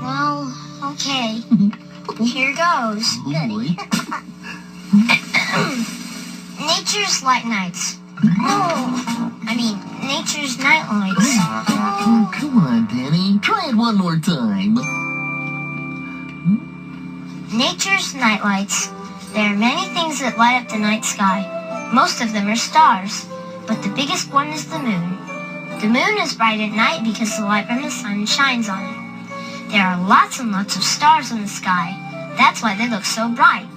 Well, okay. Here goes. Goody. Nature's light nights. Nature's night lights. Oh, come on, Danny. Try it one more time. Nature's night lights. There are many things that light up the night sky. Most of them are stars, but the biggest one is the moon. The moon is bright at night because the light from the sun shines on it. There are lots and lots of stars in the sky. That's why they look so bright.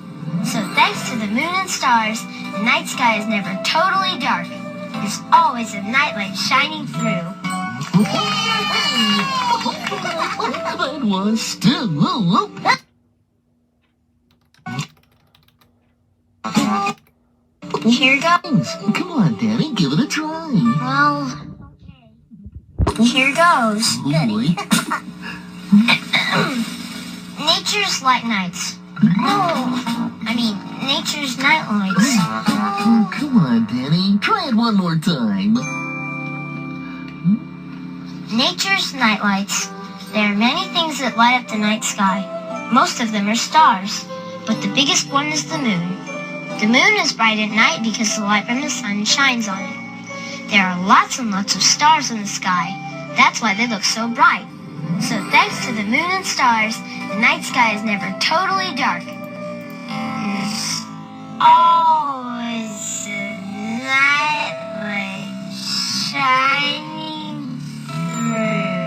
So thanks to the moon and stars, the night sky is never totally dark. There's always a nightlight shining through. That was still. Here goes. Come on, Danny, give it a try. Well, okay. Here goes. Goody. Nature's light nights. Nature's night lights. Oh, come on, Danny. Try it one more time. Nature's night lights. There are many things that light up the night sky. Most of them are stars, but the biggest one is the moon. The moon is bright at night because the light from the sun shines on it. There are lots and lots of stars in the sky. That's why they look so bright. So thanks to the moon and stars, the night sky is never totally dark. There's always a nightlight shining through.